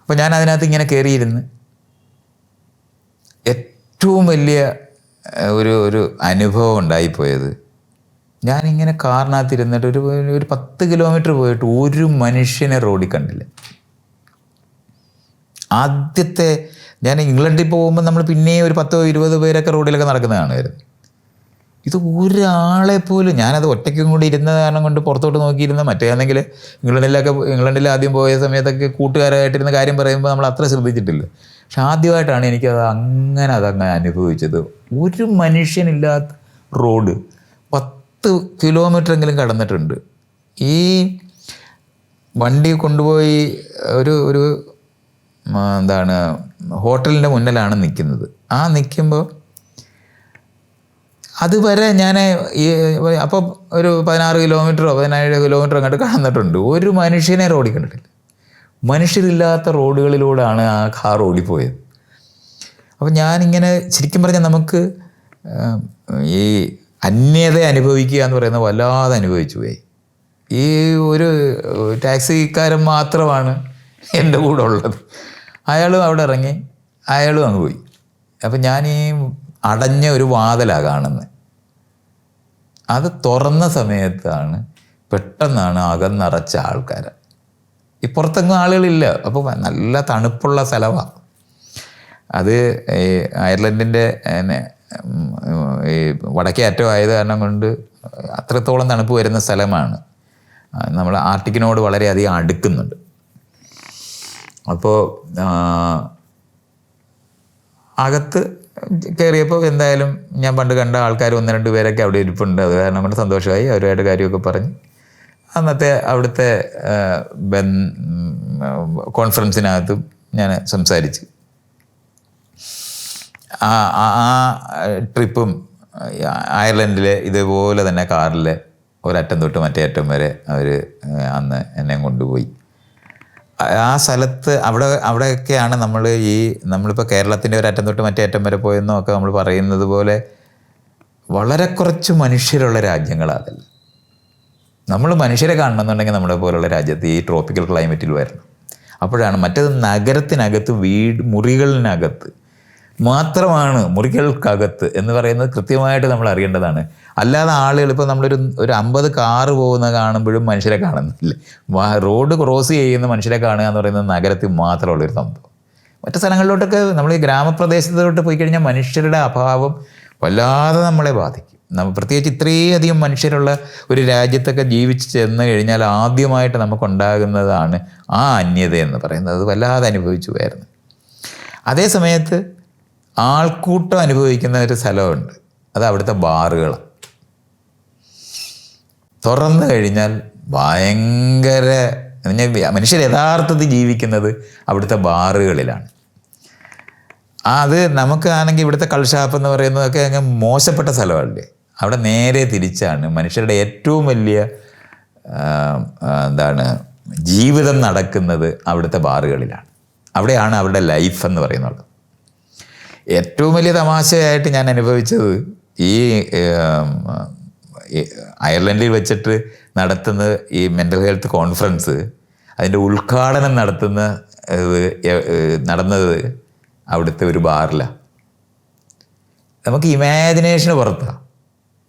അപ്പോൾ ഞാൻ അതിനകത്ത് ഇങ്ങനെ കയറിയിരുന്ന് ഏറ്റവും വലിയ ഒരു അനുഭവം ഉണ്ടായിപ്പോയത്, ഞാനിങ്ങനെ കാറിനകത്തിരുന്നിട്ട് ഒരു 10 കിലോമീറ്റർ പോയിട്ട് ഒരു മനുഷ്യനെ റോഡിൽ കണ്ടില്ല. ആദ്യത്തെ ഞാൻ ഇംഗ്ലണ്ടിൽ പോകുമ്പോൾ നമ്മൾ പിന്നെയും ഒരു 10-20 പേരൊക്കെ റോഡിലൊക്കെ നടക്കുന്ന കാണുമായിരുന്നു. ഇത് ഒരാളെ പോലും, ഞാനത് ഒറ്റയ്ക്കും കൂടി ഇരുന്ന കാരണം കൊണ്ട് പുറത്തോട്ട് നോക്കിയിരുന്ന, മറ്റേയാണെങ്കിൽ ഇംഗ്ലണ്ടിൽ ആദ്യം പോയ സമയത്തൊക്കെ കൂട്ടുകാരായിട്ടിരുന്ന കാര്യം പറയുമ്പോൾ നമ്മൾ അത്ര ശ്രദ്ധിച്ചിട്ടില്ല. പക്ഷെ ആദ്യമായിട്ടാണ് എനിക്കത് അതങ്ങനെ അനുഭവിച്ചത്. ഒരു മനുഷ്യനില്ലാത്ത റോഡ് 10 കിലോമീറ്ററെങ്കിലും കടന്നിട്ടുണ്ട്. ഈ വണ്ടി കൊണ്ടുപോയി ഒരു ഹോട്ടലിൻ്റെ മുന്നിലാണ് നിൽക്കുന്നത്. ആ നിൽക്കുമ്പോൾ അതുവരെ ഞാൻ അപ്പോൾ ഒരു 16 കിലോമീറ്ററോ 17 കിലോമീറ്ററോ അങ്ങോട്ട് കടന്നിട്ടുണ്ട്. ഒരു മനുഷ്യനെ റോഡിൽ കണ്ടിട്ടില്ല. മനുഷ്യരില്ലാത്ത റോഡുകളിലൂടെയാണ് ആ കാർ ഓടിപ്പോയത്. അപ്പോൾ ഞാനിങ്ങനെ ശരിക്കും പറഞ്ഞാൽ നമുക്ക് ഈ അന്യത അനുഭവിക്കുക എന്ന് പറയുന്നത് വല്ലാതെ അനുഭവിച്ചു പോയി. ഈ ഒരു ടാക്സിക്കാരൻ മാത്രമാണ് എൻ്റെ കൂടെ ഉള്ളത്. അയാളും അവിടെ ഇറങ്ങി, അയാളും അങ്ങ് പോയി. അപ്പം ഞാൻ ഈ അടഞ്ഞ ഒരു വാതിലാണ് കാണുന്നത്. അത് തുറന്ന സമയത്താണ് പെട്ടെന്നാണ് അകന്നറച്ച ആൾക്കാർ. ഈ പുറത്തെങ്ങും ആളുകളില്ല. അപ്പോൾ നല്ല തണുപ്പുള്ള സ്ഥലമാണ് അത്. അയർലൻഡിൻ്റെ ഈ വടക്കേ അറ്റം ആയത് കാരണം കൊണ്ട് അത്രത്തോളം തണുപ്പ് വരുന്ന സ്ഥലമാണ്. നമ്മൾ ആർട്ടിക്കിനോട് വളരെയധികം അടുക്കുന്നുണ്ട്. അപ്പോൾ അകത്ത് കയറിയപ്പോൾ എന്തായാലും ഞാൻ പണ്ട് കണ്ട ആൾക്കാർ 1-2 പേരൊക്കെ അവിടെ ഇരിപ്പുണ്ട്. അത് കാരണം കൊണ്ട് സന്തോഷമായി. അവരുമായിട്ട് കാര്യമൊക്കെ പറഞ്ഞ് അന്നത്തെ അവിടുത്തെ കോൺഫറൻസിനകത്തും ഞാൻ സംസാരിച്ച് ആ ട്രിപ്പും അയർലൻഡിലെ ഇതേപോലെ തന്നെ കാറിൽ ഒരറ്റം തൊട്ട് മറ്റേ അറ്റം വരെ അവർ അന്ന് എന്നെ കൊണ്ടുപോയി. ആ സ്ഥലത്ത് അവിടെയൊക്കെയാണ് നമ്മളിപ്പോൾ കേരളത്തിൻ്റെ ഒരറ്റം തൊട്ട് മറ്റേ അറ്റം വരെ പോയെന്നോ ഒക്കെ നമ്മൾ പറയുന്നത് പോലെ വളരെ കുറച്ച് മനുഷ്യരുള്ള രാജ്യങ്ങളാണ് അതല്ല. നമ്മൾ മനുഷ്യരെ കാണണമെന്നുണ്ടെങ്കിൽ നമ്മുടെ പോലുള്ള രാജ്യത്ത് ഈ ട്രോപ്പിക്കൽ ക്ലൈമറ്റിൽ വരണം. അപ്പോഴാണ്. മറ്റേത് നഗരത്തിനകത്ത് മുറികളിനകത്ത് മാത്രമാണ്, മുറികൾക്കകത്ത് എന്ന് പറയുന്നത് കൃത്യമായിട്ട് നമ്മൾ അറിയേണ്ടതാണ്. അല്ലാതെ ആളുകൾ ഇപ്പോൾ നമ്മളൊരു 50 കാറ് പോകുന്ന കാണുമ്പോഴും മനുഷ്യരെ കാണുന്നില്ല. റോഡ് ക്രോസ് ചെയ്യുന്ന മനുഷ്യരെ കാണുക എന്ന് പറയുന്നത് നഗരത്തിൽ മാത്രമുള്ളൊരു സംഭവം. മറ്റു സ്ഥലങ്ങളിലോട്ടൊക്കെ നമ്മൾ ഈ ഗ്രാമപ്രദേശത്തോട്ട് പോയി കഴിഞ്ഞാൽ മനുഷ്യരുടെ അഭാവം വല്ലാതെ നമ്മളെ ബാധിക്കും. പ്രത്യേകിച്ച് ഇത്രയധികം മനുഷ്യരുള്ള ഒരു രാജ്യത്തൊക്കെ ജീവിച്ച് ചെന്ന് കഴിഞ്ഞാൽ ആദ്യമായിട്ട് നമുക്കുണ്ടാകുന്നതാണ് ആ അന്യത എന്ന് പറയുന്നത്. അത് വല്ലാതെ അനുഭവിച്ചു പോയായിരുന്നു. അതേ സമയത്ത് ആൾക്കൂട്ടം അനുഭവിക്കുന്ന ഒരു സ്ഥലമുണ്ട്. അത് അവിടുത്തെ ബാറുകളാണ്. തുറന്നു കഴിഞ്ഞാൽ ഭയങ്കര മനുഷ്യർ യഥാർത്ഥത്തിൽ ജീവിക്കുന്നത് അവിടുത്തെ ബാറുകളിലാണ്. അത് നമുക്കാണെങ്കിൽ ഇവിടുത്തെ കൾഷാപ്പ് എന്ന് പറയുന്നതൊക്കെ അങ്ങ് മോശപ്പെട്ട സ്ഥലമല്ലേ. അവിടെ നേരെ തിരിച്ചാണ്. മനുഷ്യരുടെ ഏറ്റവും വലിയ ജീവിതം നടക്കുന്നത് അവിടുത്തെ ബാറുകളിലാണ്. അവിടെയാണ് അവരുടെ ലൈഫ് എന്ന് പറയുന്നത്. ഏറ്റവും വലിയ തമാശയായിട്ട് ഞാൻ അനുഭവിച്ചത് ഈ അയർലൻഡിൽ വെച്ചിട്ട് നടത്തുന്ന ഈ മെൻ്റൽ ഹെൽത്ത് കോൺഫറൻസ്, അതിൻ്റെ ഉദ്ഘാടനം നടന്നത് അവിടുത്തെ ഒരു ബാറിലാണ്. നമുക്ക് ഇമാജിനേഷന് പുറത്താണ്.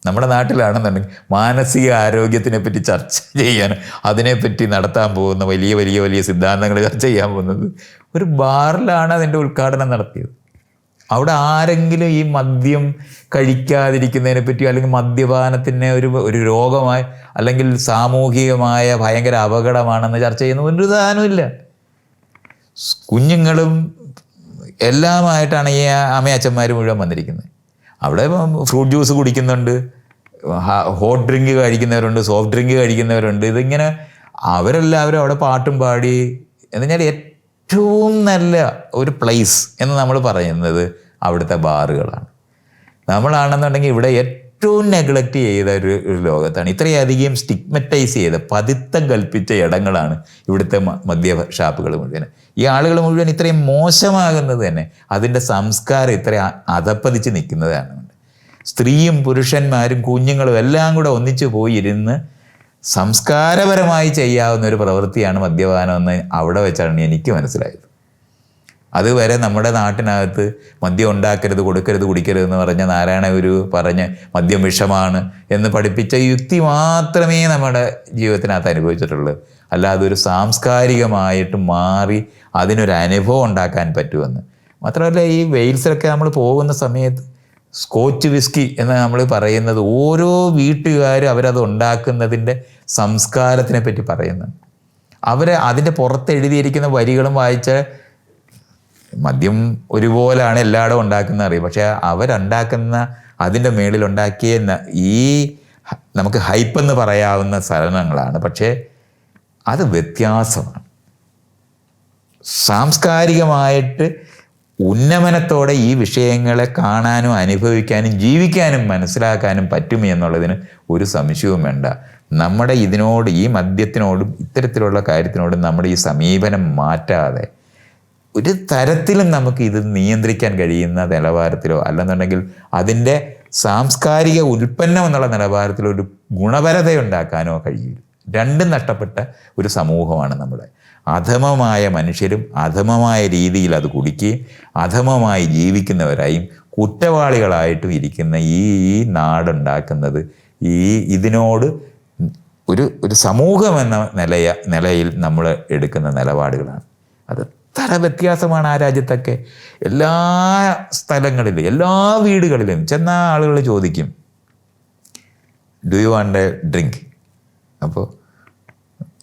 നമ്മുടെ നാട്ടിലാണെന്നുണ്ടെങ്കിൽ മാനസിക ആരോഗ്യത്തിനെ പറ്റി ചർച്ച ചെയ്യാൻ, അതിനെപ്പറ്റി നടത്താൻ പോകുന്ന വലിയ വലിയ വലിയ സിദ്ധാന്തങ്ങൾ ചർച്ച ചെയ്യാൻ പോകുന്നത് ഒരു ബാറിലാണ് അതിൻ്റെ ഉദ്ഘാടനം നടത്തിയത്. അവിടെ ആരെങ്കിലും ഈ മദ്യം കഴിക്കാതിരിക്കുന്നതിനെ പറ്റി, അല്ലെങ്കിൽ മദ്യപാനത്തിനെ ഒരു രോഗമായി അല്ലെങ്കിൽ സാമൂഹികമായ ഭയങ്കര അപകടമാണെന്ന് ചർച്ച ചെയ്യുന്ന ഒരു സാധനമില്ല. കുഞ്ഞുങ്ങളും എല്ലാമായിട്ടാണ് ഈ അമ്മയച്ഛന്മാർ മുഴുവൻ വന്നിരിക്കുന്നത്. അവിടെ ഫ്രൂട്ട് ജ്യൂസ് കുടിക്കുന്നുണ്ട്, ഹോട്ട് ഡ്രിങ്ക് കഴിക്കുന്നവരുണ്ട്, സോഫ്റ്റ് ഡ്രിങ്ക് കഴിക്കുന്നവരുണ്ട്. ഇതിങ്ങനെ അവരെല്ലാവരും അവിടെ പാട്ടും പാടി. എന്ന് പറഞ്ഞാൽ ഏറ്റവും നല്ല ഒരു പ്ലേസ് എന്ന് നമ്മൾ പറയുന്നത് അവിടുത്തെ ബാറുകളാണ്. നമ്മളാണെന്നുണ്ടെങ്കിൽ ഇവിടെ ഏറ്റവും നെഗ്ലക്റ്റ് ചെയ്ത ഒരു ലോകത്താണ്. ഇത്രയധികം സ്റ്റിഗ്മറ്റൈസ് ചെയ്ത, പതിത്തം കൽപ്പിച്ച ഇടങ്ങളാണ് ഇവിടുത്തെ മദ്യ ഷാപ്പുകൾ മുഴുവൻ. ഈ ആളുകൾ മുഴുവൻ ഇത്രയും മോശമാകുന്നത് തന്നെ അതിൻ്റെ സംസ്കാരം ഇത്രയും അധപ്പതിച്ച് നിൽക്കുന്നതാണ്. സ്ത്രീയും പുരുഷന്മാരും കുഞ്ഞുങ്ങളും എല്ലാം കൂടെ ഒന്നിച്ചു പോയിരുന്ന് സംസ്കാരപരമായി ചെയ്യാവുന്ന ഒരു പ്രവൃത്തിയാണ് മദ്യപാനം എന്ന് അവിടെ വെച്ചാണ് എനിക്ക് മനസ്സിലായത്. അതുവരെ നമ്മുടെ നാട്ടിനകത്ത് മദ്യം ഉണ്ടാക്കരുത്, കൊടുക്കരുത്, കുടിക്കരുത് എന്ന് പറഞ്ഞ നാരായണ ഗുരു പറഞ്ഞ് മദ്യം വിഷമാണ് എന്ന് പഠിപ്പിച്ച യുക്തി മാത്രമേ നമ്മുടെ ജീവിതത്തിനകത്ത് അനുഭവിച്ചിട്ടുള്ളൂ. അല്ലാതെ ഒരു സാംസ്കാരികമായിട്ട് മാറി അതിനൊരു അനുഭവം ഉണ്ടാക്കാൻ പറ്റുമെന്ന്. മാത്രമല്ല, ഈ വെയിൽസിലൊക്കെ നമ്മൾ പോകുന്ന സമയത്ത് സ്കോച്ച് വിസ്കി എന്ന് നമ്മൾ പറയുന്നത് ഓരോ വീട്ടുകാരും അവരത് ഉണ്ടാക്കുന്നതിൻ്റെ സംസ്കാരത്തിനെ പറ്റി പറയുന്നുണ്ട്. അതിൻ്റെ പുറത്ത് എഴുതിയിരിക്കുന്ന വരികളും വായിച്ച മദ്യം ഒരുപോലെയാണ് എല്ലായിടവും ഉണ്ടാക്കുന്ന അറിയും. പക്ഷേ അവരുണ്ടാക്കുന്ന അതിൻ്റെ മേളിലുണ്ടാക്കിയ ഈ നമുക്ക് ഹൈപ്പെന്ന് പറയാവുന്ന സാധനങ്ങളാണ്. പക്ഷേ അത് വ്യത്യാസമാണ്. സാംസ്കാരികമായിട്ട് ഉന്നമനത്തോടെ ഈ വിഷയങ്ങളെ കാണാനും അനുഭവിക്കാനും ജീവിക്കാനും മനസ്സിലാക്കാനും പറ്റും എന്നുള്ളതിന് ഒരു സംശയവും വേണ്ട. നമ്മുടെ ഇതിനോട്, ഈ മദ്യത്തിനോടും ഇത്തരത്തിലുള്ള കാര്യത്തിനോടും നമ്മുടെ ഈ സമീപനം മാറ്റാതെ ഒരു തരത്തിലും നമുക്ക് ഇത് നിയന്ത്രിക്കാൻ കഴിയുന്ന നിലവാരത്തിലോ അല്ലെന്നുണ്ടെങ്കിൽ അതിൻ്റെ സാംസ്കാരിക ഉൽപ്പന്നം എന്നുള്ള നിലവാരത്തിലോ ഒരു ഗുണപരതയുണ്ടാക്കാനോ കഴിയില്ല. രണ്ടും നഷ്ടപ്പെട്ട ഒരു സമൂഹമാണ് നമ്മുടെ. അധമമായ മനുഷ്യരും അധമമായ രീതിയിൽ അത് കുടിക്കുകയും അധമമായി ജീവിക്കുന്നവരായും കുറ്റവാളികളായിട്ടും ഇരിക്കുന്ന ഈ നാടുണ്ടാക്കുന്നത് ഇതിനോട് ഒരു സമൂഹം എന്ന നിലയിൽ നമ്മൾ എടുക്കുന്ന നിലപാടുകളാണ്. അത് എത്ര വ്യത്യാസമാണ് ആ രാജ്യത്തൊക്കെ. എല്ലാ സ്ഥലങ്ങളിലും എല്ലാ വീടുകളിലും ചെന്ന ആളുകൾ ചോദിക്കും, do you want A drink? അപ്പോൾ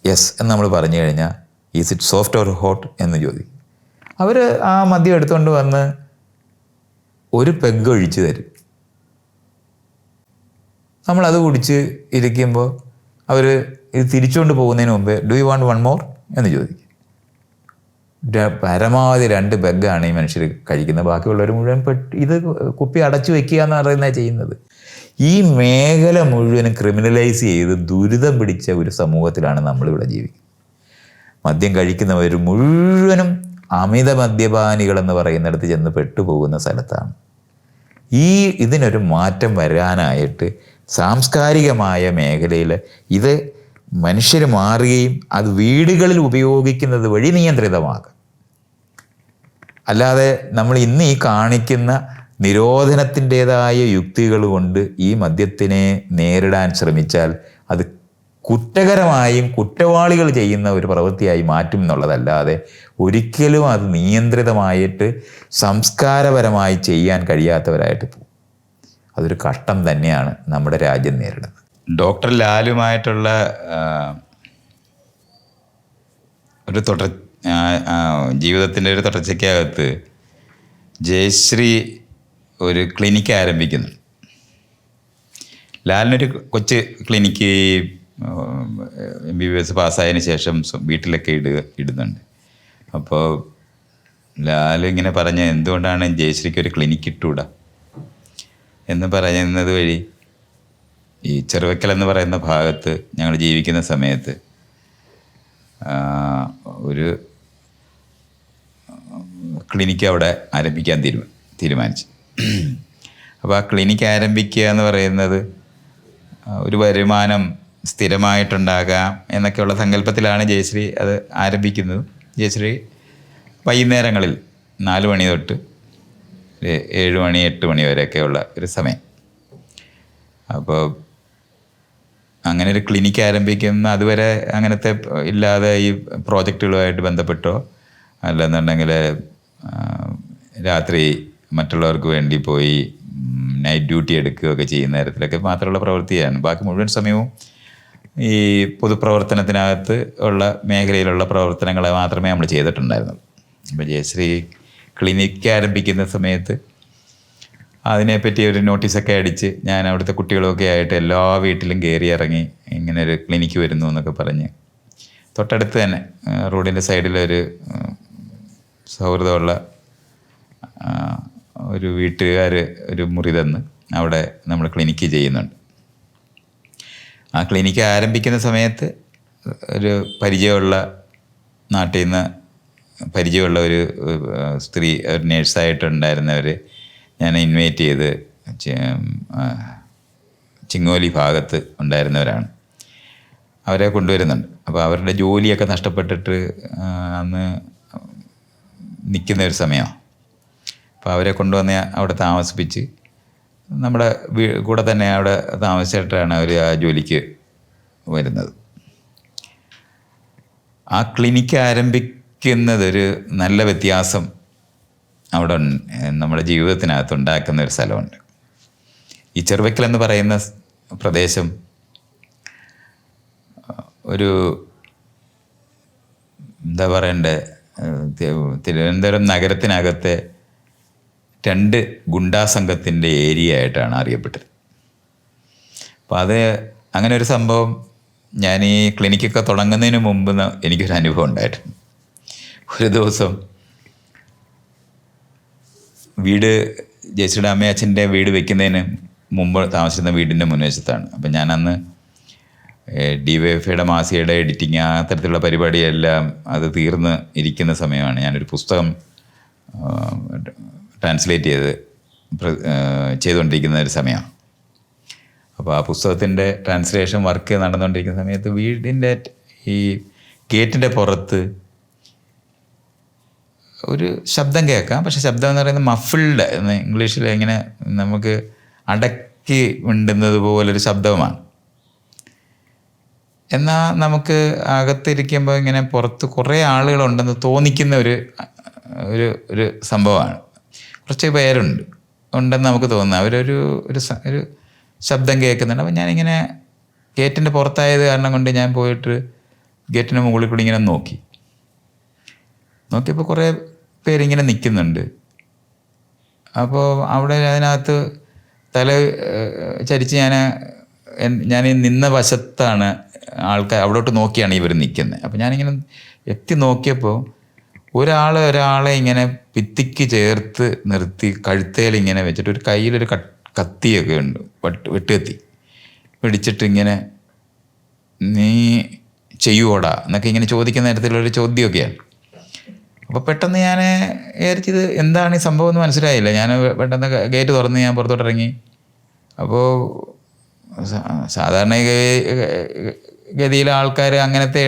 യെസ് എന്ന് നമ്മൾ പറഞ്ഞു കഴിഞ്ഞാൽ is it soft or hot എന്ന് ചോദിക്കും. അവർ ആ മദ്യം എടുത്തുകൊണ്ട് വന്ന് ഒരു പെഗ് ഒഴിച്ച് തരും. നമ്മളത് കുടിച്ച് ഇരിക്കുമ്പോൾ അവർ ഇത് തിരിച്ചുകൊണ്ട് പോകുന്നതിന് മുമ്പേ do you want one more എന്ന് ചോദിക്കും. പരമാവധി 2 പെഗ്ഗാണ് ഈ മനുഷ്യർ കഴിക്കുന്നത്. ബാക്കിയുള്ളവർ മുഴുവൻ ഇത് കുപ്പി അടച്ചു വെക്കുക എന്ന് പറയുന്നത് ചെയ്യുന്നത്. ഈ മേഖല മുഴുവനും ക്രിമിനലൈസ് ചെയ്ത് ദുരിതം പിടിച്ച ഒരു സമൂഹത്തിലാണ് നമ്മളിവിടെ ജീവിക്കുന്നത്. മദ്യം കഴിക്കുന്നവർ മുഴുവനും അമിത മദ്യപാനികളെന്ന് പറയുന്നിടത്ത് ചെന്ന് പെട്ടുപോകുന്ന സ്ഥലത്താണ്. ഇതിനൊരു മാറ്റം വരാനായിട്ട് സാംസ്കാരികമായ മേഖലയിൽ ഇത് മനുഷ്യർ മാറുകയും അത് വീടുകളിൽ ഉപയോഗിക്കുന്നത് വഴി നിയന്ത്രിതമാകും. അല്ലാതെ നമ്മൾ ഇന്ന് ഈ കാണിക്കുന്ന നിരോധനത്തിൻ്റെതായ യുക്തികൾ കൊണ്ട് ഈ മദ്യത്തിനെ നേരിടാൻ ശ്രമിച്ചാൽ അത് കുറ്റകരമായും കുറ്റവാളികൾ ചെയ്യുന്ന ഒരു പ്രവൃത്തിയായി മാറ്റും എന്നുള്ളതല്ലാതെ ഒരിക്കലും അത് നിയന്ത്രിതമായിട്ട് സംസ്കാരപരമായി ചെയ്യാൻ കഴിയാത്തവരായിട്ട് പോകും. അതൊരു കഷ്ടം തന്നെയാണ് നമ്മുടെ രാജ്യം നേരിടുന്നത്. ഡോക്ടർ ലാലുമായിട്ടുള്ള ഒരു ജീവിതത്തിൻ്റെ ഒരു തുടർച്ചയ്ക്കകത്ത് ജയശ്രീ ഒരു ക്ലിനിക്ക് ആരംഭിക്കുന്നു. ലാലിനൊരു കൊച്ചു ക്ലിനിക്ക് MBBS പാസ്സായതിനു ശേഷം വീട്ടിലൊക്കെ ഇടുന്നുണ്ട്. അപ്പോൾ ലാലിങ്ങനെ പറഞ്ഞ എന്തുകൊണ്ടാണ് ജയശ്രീക്ക് ഒരു ക്ലിനിക്ക് ഇട്ടുകൂടാ എന്ന് പറയുന്നത് വഴി ഈ ചെറുവക്കൽ എന്ന് പറയുന്ന ഭാഗത്ത് ഞങ്ങൾ ജീവിക്കുന്ന സമയത്ത് ഒരു ക്ലിനിക്ക് അവിടെ ആരംഭിക്കാൻ തീരുമാനിച്ചു. അപ്പോൾ ആ ക്ലിനിക്ക് ആരംഭിക്കുക എന്ന് പറയുന്നത് ഒരു വരുമാനം സ്ഥിരമായിട്ടുണ്ടാകാം എന്നൊക്കെയുള്ള സങ്കല്പത്തിലാണ് ജയശ്രീ അത് ആരംഭിക്കുന്നത്. ജയശ്രീ വൈകുന്നേരങ്ങളിൽ 4 മണി തൊട്ട് 7 മണി 8 മണി വരെയൊക്കെയുള്ള ഒരു സമയം. അപ്പോൾ അങ്ങനെ ഒരു ക്ലിനിക്ക് ആരംഭിക്കുന്ന അതുവരെ അങ്ങനത്തെ ഇല്ലാതെ ഈ പ്രോജക്റ്റുകളുമായിട്ട് ബന്ധപ്പെട്ടോ അല്ലെന്നുണ്ടെങ്കിൽ രാത്രി മറ്റുള്ളവർക്ക് വേണ്ടി പോയി നൈറ്റ് ഡ്യൂട്ടി എടുക്കുകയൊക്കെ ചെയ്യുന്ന തരത്തിലൊക്കെ മാത്രമുള്ള പ്രവൃത്തിയാണ്. ബാക്കി മുഴുവൻ സമയവും ഈ പൊതുപ്രവർത്തനത്തിനകത്ത് ഉള്ള മേഖലയിലുള്ള പ്രവർത്തനങ്ങളെ മാത്രമേ നമ്മൾ ചെയ്തിട്ടുണ്ടായിരുന്നുള്ളൂ. അപ്പോൾ ജയശ്രീ ക്ലിനിക്ക് ആരംഭിക്കുന്ന സമയത്ത് അതിനെപ്പറ്റി ഒരു നോട്ടീസൊക്കെ അടിച്ച് ഞാൻ അവിടുത്തെ കുട്ടികളൊക്കെ ആയിട്ട് എല്ലാ വീട്ടിലും കയറി ഇറങ്ങി ഇങ്ങനെ ഒരു ക്ലിനിക്ക് വരുന്നു എന്നൊക്കെ പറഞ്ഞ് തൊട്ടടുത്ത് തന്നെ റോഡിൻ്റെ സൈഡിലൊരു സൗഹൃദമുള്ള ഒരു വീട്ടുകാർ ഒരു മുറി തന്ന് അവിടെ നമ്മൾ ക്ലിനിക്ക് ചെയ്യുന്നുണ്ട്. ആ ക്ലിനിക്ക് ആരംഭിക്കുന്ന സമയത്ത് ഒരു പരിചയമുള്ള നാട്ടിൽ നിന്ന് പരിചയമുള്ള ഒരു സ്ത്രീ ഒരു നേഴ്സായിട്ടുണ്ടായിരുന്നവർ ഞാൻ ഇൻവൈറ്റ് ചെയ്ത് ചിങ്ങോലി ഭാഗത്ത് ഉണ്ടായിരുന്നവരാണ്. അവരെ കൊണ്ടുവരുന്നുണ്ട്. അപ്പോൾ അവരുടെ ജോലിയൊക്കെ നഷ്ടപ്പെട്ടിട്ട് അന്ന് നിൽക്കുന്ന ഒരു സമയമാണ്. അപ്പോൾ അവരെ കൊണ്ടുവന്ന് അവിടെ താമസിപ്പിച്ച് നമ്മുടെ കൂടെ തന്നെ അവിടെ താമസിച്ചിട്ടാണ് അവർ ആ ജോലിക്ക് വരുന്നത്. ആ ക്ലിനിക്ക് ആരംഭിക്കുന്നതൊരു നല്ല വ്യത്യാസം അവിടെ നമ്മുടെ ജീവിതത്തിനകത്ത് ഉണ്ടാക്കുന്ന ഒരു സ്ഥലമുണ്ട്. ഈ ചെറുവയ്ക്കൽ എന്ന് പറയുന്ന പ്രദേശം ഒരു എന്താ പറയണ്ടേ, തിരുവനന്തപുരം നഗരത്തിനകത്തെ 2 ഗുണ്ടാ സംഘത്തിൻ്റെ ഏരിയ ആയിട്ടാണ് അറിയപ്പെട്ടത്. അപ്പോൾ അത് അങ്ങനെ ഒരു സംഭവം ഞാൻ ഈ ക്ലിനിക്കൊക്കെ തുടങ്ങുന്നതിന് മുമ്പ് എനിക്കൊരു അനുഭവം ഉണ്ടായിട്ടുണ്ട്. ഒരു ദിവസം വീട് ജയശ്രീയുടെ അമ്മയച്ഛൻ്റെ വീട് വെക്കുന്നതിന് മുമ്പ് താമസിക്കുന്ന വീടിൻ്റെ മുൻവശത്താണ്. അപ്പം ഞാൻ അന്ന് DYFIയുടെ മാസികയുടെ എഡിറ്റിങ് ആ തരത്തിലുള്ള പരിപാടിയെല്ലാം അത് തീർന്ന് ഇരിക്കുന്ന സമയമാണ്. ഞാനൊരു പുസ്തകം ട്രാൻസ്ലേറ്റ് ചെയ്തുകൊണ്ടിരിക്കുന്ന ഒരു സമയമാണ്. അപ്പോൾ ആ പുസ്തകത്തിൻ്റെ ട്രാൻസ്ലേഷൻ വർക്ക് നടന്നുകൊണ്ടിരിക്കുന്ന സമയത്ത് വീടിൻ്റെ ഈ ഗേറ്റിൻ്റെ പുറത്ത് ഒരു ശബ്ദം കേൾക്കാം. പക്ഷെ ശബ്ദം എന്ന് പറയുന്നത് മഫിൾഡ്, ഇംഗ്ലീഷിൽ ഇങ്ങനെ നമുക്ക് അടക്കി മിണ്ടുന്നത് പോലൊരു ശബ്ദമാണ്. എന്നാൽ നമുക്ക് അകത്തിരിക്കുമ്പോൾ ഇങ്ങനെ പുറത്ത് കുറേ ആളുകളുണ്ടെന്ന് തോന്നിക്കുന്ന ഒരു സംഭവമാണ്. കുറച്ച് ഉണ്ടെന്ന് നമുക്ക് തോന്നുന്നു. അവരൊരു ഒരു ശബ്ദം കേൾക്കുന്നുണ്ട്. അപ്പം ഞാനിങ്ങനെ ഗേറ്റിൻ്റെ പുറത്തായത് കാരണം കൊണ്ട് ഞാൻ പോയിട്ട് ഗേറ്റിൻ്റെ മുകളിൽ കൂടി ഇങ്ങനെ നോക്കിയപ്പോൾ കുറേ പേരിങ്ങനെ നിൽക്കുന്നുണ്ട്. അപ്പോൾ അവിടെ അതിനകത്ത് തല ചരിച്ച് ഞാൻ നിന്ന വശത്താണ് ആൾക്കാർ, അവിടോട്ട് നോക്കിയാണ് ഇവർ നിൽക്കുന്നത്. അപ്പോൾ ഞാനിങ്ങനെ എത്തി നോക്കിയപ്പോൾ ഒരാളെ ഇങ്ങനെ ഭിത്തിക്ക് ചേർത്ത് നിർത്തി കഴുത്തേൽ ഇങ്ങനെ വെച്ചിട്ട് ഒരു കയ്യിലൊരു കത്തിയൊക്കെ ഉണ്ട്, വെട്ടുകത്തി പിടിച്ചിട്ട് ഇങ്ങനെ നീ ചെയ്യുവോടാ എന്നൊക്കെ ഇങ്ങനെ ചോദിക്കുന്ന തരത്തിലുള്ളൊരു ചോദ്യമൊക്കെയാണ്. അപ്പോൾ പെട്ടെന്ന് ഞാൻ വിചാരിച്ചത് എന്താണ് ഈ സംഭവം എന്ന് മനസ്സിലായില്ല. ഞാൻ പെട്ടെന്ന് ഗേറ്റ് തുറന്ന് ഞാൻ പുറത്തോട്ടിറങ്ങി. അപ്പോൾ സാധാരണ ഗതിയിൽ ആൾക്കാർ അങ്ങനത്തെ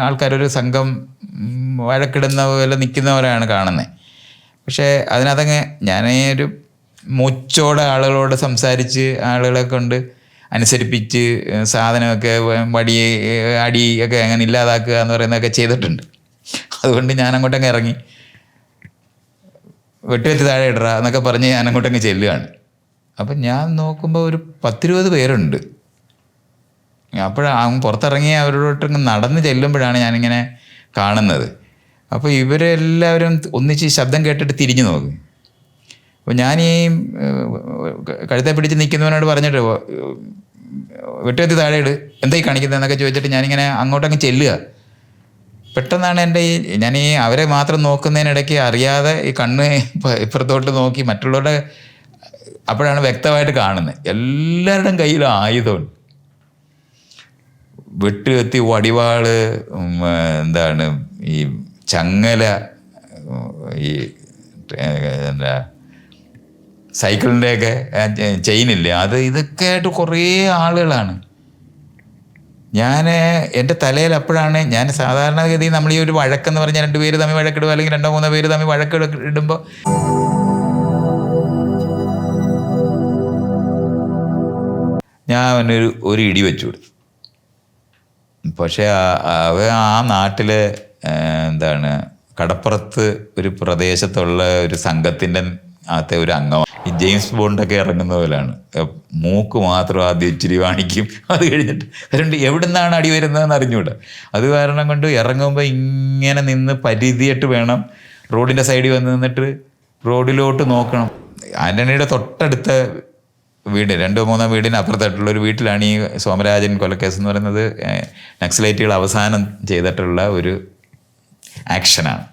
ആൾക്കാരൊരു സംഘം വഴക്കിടുന്ന പോലെ നിൽക്കുന്നവരാണ് കാണുന്നത്. പക്ഷേ അതിനകത്തങ്ങ് ഞാൻ ഒരു മൂച്ചോടെ ആളുകളോട് സംസാരിച്ച് ആളുകളെ കൊണ്ട് അനുസരിപ്പിച്ച് സാധനമൊക്കെ അടി ഒക്കെ അങ്ങനെ ഇല്ലാതാക്കുക എന്ന് പറയുന്നതൊക്കെ ചെയ്തിട്ടുണ്ട്. അതുകൊണ്ട് ഞാൻ അങ്ങോട്ടങ്ങ് ഇറങ്ങി വെട്ടുവെത്തി താഴെ ഇടറാ എന്നൊക്കെ പറഞ്ഞ് ഞാൻ അങ്ങോട്ടങ്ങ് ചെല്ലുകയാണ്. അപ്പം ഞാൻ നോക്കുമ്പോൾ ഒരു 10-20 പേരുണ്ട്. അപ്പോഴാണ് പുറത്തിറങ്ങി അവരോട്ടങ്ങ് നടന്ന് ചെല്ലുമ്പോഴാണ് ഞാനിങ്ങനെ കാണുന്നത്. അപ്പോൾ ഇവരെല്ലാവരും ഒന്നിച്ച് ശബ്ദം കേട്ടിട്ട് തിരിഞ്ഞു നോക്കും. അപ്പോൾ ഞാൻ ഈ കഴുത്തെ പിടിച്ച് നിൽക്കുന്നവനോട് പറഞ്ഞിട്ട് വെട്ടുകത്തി താഴെ ഇട്, എന്തായി കാണിക്കുന്നതെന്നൊക്കെ ചോദിച്ചിട്ട് ഞാനിങ്ങനെ അങ്ങോട്ടങ്ങ് ചെല്ലുക. പെട്ടെന്നാണ് ഞാൻ അവരെ മാത്രം നോക്കുന്നതിനിടയ്ക്ക് അറിയാതെ ഈ കണ്ണ് ഇപ്പുറത്തോട്ട് നോക്കി മറ്റുള്ളവരുടെ, അപ്പോഴാണ് വ്യക്തമായിട്ട് കാണുന്നത് എല്ലാവരുടെയും കയ്യിൽ ആയുധമുണ്ട്. വെട്ടുകത്തി, വടിവാള്, എന്താണ് ഈ ചങ്ങല, ഈ എന്താ സൈക്കിളിൻ്റെയൊക്കെ ചെയിനില്ലേ, ഇതൊക്കെ ആയിട്ട് കുറേ ആളുകളാണ്. എൻ്റെ തലയിൽ അപ്പോഴാണ് ഞാൻ സാധാരണഗതി നമ്മൾ ഈ ഒരു വഴക്കെന്ന് പറഞ്ഞാൽ 2 പേര് തമ്മിൽ വഴക്കിടുക അല്ലെങ്കിൽ 2-3 പേര് തമ്മിൽ വഴക്കിടുമ്പോൾ ഞാൻ ഒരു ഇടി വെച്ചു കൊടുത്തു. പക്ഷേ ആ നാട്ടിലെ എന്താണ് കടപ്പുറത്ത് ഒരു പ്രദേശത്തുള്ള ഒരു സംഘത്തിൻ്റെ അകത്തെ ഒരു അംഗമാണ്. ഈ ജെയിംസ് ബോണ്ടൊക്കെ ഇറങ്ങുന്ന പോലെയാണ്. മൂക്ക് മാത്രം ആദ്യം ഇച്ചിരി കാണിക്കും, അത് കഴിഞ്ഞിട്ട് അതുകൊണ്ട് എവിടെ നിന്നാണ് അടി വരുന്നതെന്ന് അറിഞ്ഞൂടാ. അത് കാരണം കൊണ്ട് ഇറങ്ങുമ്പോൾ ഇങ്ങനെ നിന്ന് പരിധിയിട്ട് വേണം റോഡിൻ്റെ സൈഡിൽ വന്ന് നിന്നിട്ട് റോഡിലോട്ട് നോക്കണം. ആൻ്റണിയുടെ തൊട്ടടുത്ത വീട് 2-3 വീടിന് അപ്പുറത്തായിട്ടുള്ള ഒരു വീട്ടിലാണ് ഈ സോമരാജൻ കൊലക്കേസ് എന്ന് പറയുന്നത്. നക്സലൈറ്റുകൾ അവസാനം ചെയ്തിട്ടുള്ള ഒരു ആക്ഷനാണ്.